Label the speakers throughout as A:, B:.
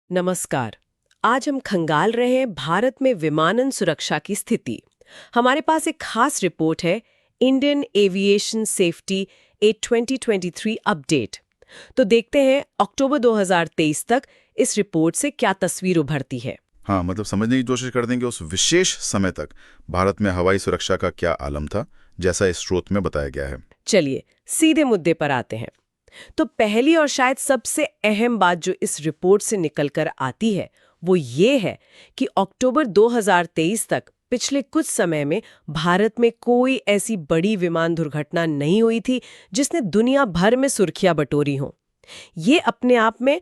A: नमस्कार। आज हम खंगाल रहे हैं भारत में विमानन सुरक्षा की स्थिति। हमारे पास एक खास रिपोर्ट है, इंडियन एविएशन सेफ्टी ए 2023 अपडेट। तो देखते हैं अक्टूबर 2023 तक इस रिपोर्ट से क्या तस्वीर उभरती है।
B: हाँ, मतलब समझने की कोशिश करते हैं कि उस विशेष समय तक भारत में हवाई सुरक्षा का क्या आलम था, जैसा इस स्रोत में बताया गया है।
A: चलिए सीधे मुद्दे पर आते हैं। तो पहली और शायद सबसे अहम बात जो इस रिपोर्ट से निकलकर आती है वो ये है कि अक्टूबर 2023 तक पिछले कुछ समय में भारत में कोई ऐसी बड़ी विमान दुर्घटना नहीं हुई थी जिसने दुनिया भर में सुर्खियां बटोरी हों। ये अपने आप में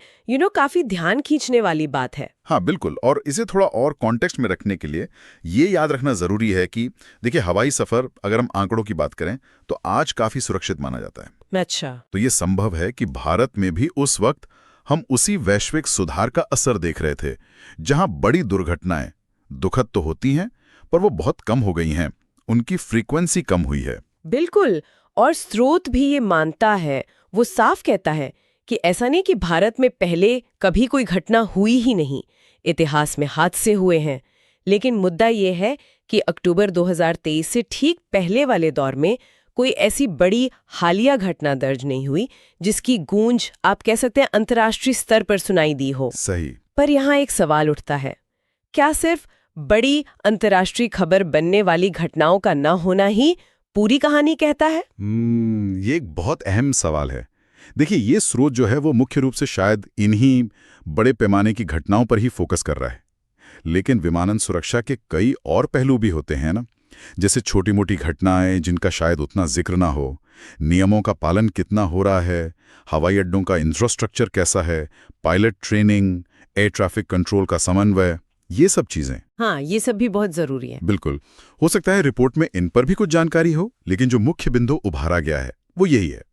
A: काफी ध्यान खींचने वाली बात है।
B: हाँ बिल्कुल, और इसे थोड़ा और कॉन्टेक्स्ट में रखने के लिए ये याद रखना जरूरी है कि देखिए, हवाई सफर अगर हम आंकड़ों की बात करें तो आज काफी सुरक्षित माना जाता है।
A: अच्छा।
B: तो ये संभव है कि भारत में भी उस वक्त हम उसी वैश्विक सुधार का असर देख रहे थे, जहां बड़ी दुर्घटनाएं दुखद तो होती हैं पर वो बहुत कम हो गई हैं, उनकी फ्रीक्वेंसी कम हुई है।
A: बिल्कुल। और स्रोत भी ये मानता है, वो साफ कहता है कि ऐसा नहीं कि भारत में पहले कभी कोई घटना हुई ही नहीं, इतिहास में हादसे हुए हैं। लेकिन मुद्दा ये है कि अक्टूबर 2023 से ठीक पहले वाले दौर में कोई ऐसी बड़ी हालिया घटना दर्ज नहीं हुई जिसकी गूंज आप कह सकते हैं अंतर्राष्ट्रीय स्तर पर सुनाई दी हो।
B: सही।
A: पर यहाँ एक सवाल उठता है, क्या सिर्फ बड़ी अंतर्राष्ट्रीय खबर बनने वाली घटनाओं का न होना ही पूरी कहानी कहता है?
B: ये एक बहुत अहम सवाल है। देखिए, ये स्रोत जो है वो मुख्य रूप से शायद इन्हीं बड़े पैमाने की घटनाओं पर ही फोकस कर रहा है, लेकिन विमानन सुरक्षा के कई और पहलू भी होते हैं ना, जैसे छोटी मोटी घटनाएं जिनका शायद उतना जिक्र ना हो, नियमों का पालन कितना हो रहा है, हवाई अड्डों का इंफ्रास्ट्रक्चर कैसा है, pilot training, air traffic control का समन्वय, ये सब चीजें।
A: हाँ, ये सब भी बहुत जरूरी है।
B: बिल्कुल, हो सकता है रिपोर्ट में इन पर भी कुछ जानकारी हो, लेकिन जो मुख्य बिंदु उभारा गया है वो यही है।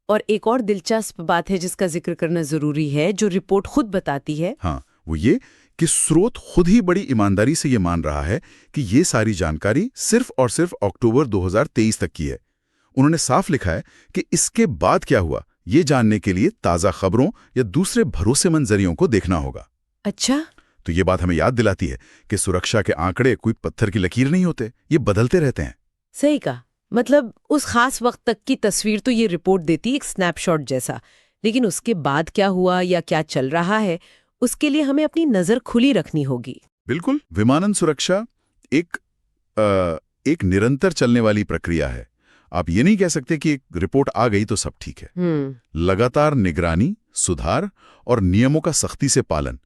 A: और एक और दिलचस्प बात है जिसका जिक्र करना जरूरी है, जो रिपोर्ट खुद बताती है।
B: हाँ, वो ये कि स्रोत खुद ही बड़ी ईमानदारी से ये मान रहा है कि ये सारी जानकारी सिर्फ और सिर्फ अक्टूबर 2023 तक की है। उन्होंने साफ लिखा है कि इसके बाद क्या हुआ, ये जानने के लिए ताज़ा खबरों या दूसरे भरोसेमंद जरियों को देखना होगा।
A: अच्छा।
B: तो ये बात हमें याद दिलाती है कि सुरक्षा के आंकड़े कोई पत्थर की लकीर नहीं होते, ये बदलते रहते हैं।
A: सही कहा। मतलब उस खास वक्त तक की तस्वीर तो ये रिपोर्ट देती, एक स्नैपशॉट जैसा। लेकिन उसके बाद क्या हुआ या क्या चल रहा है, उसके लिए हमें अपनी नजर खुली रखनी होगी।
B: बिल्कुल, विमानन सुरक्षा एक निरंतर चलने वाली प्रक्रिया है। आप ये नहीं कह सकते कि एक रिपोर्ट आ गई तो सब ठीक है। लगातार निगरानी, सुधार और नियमों का सख्ती से पालन,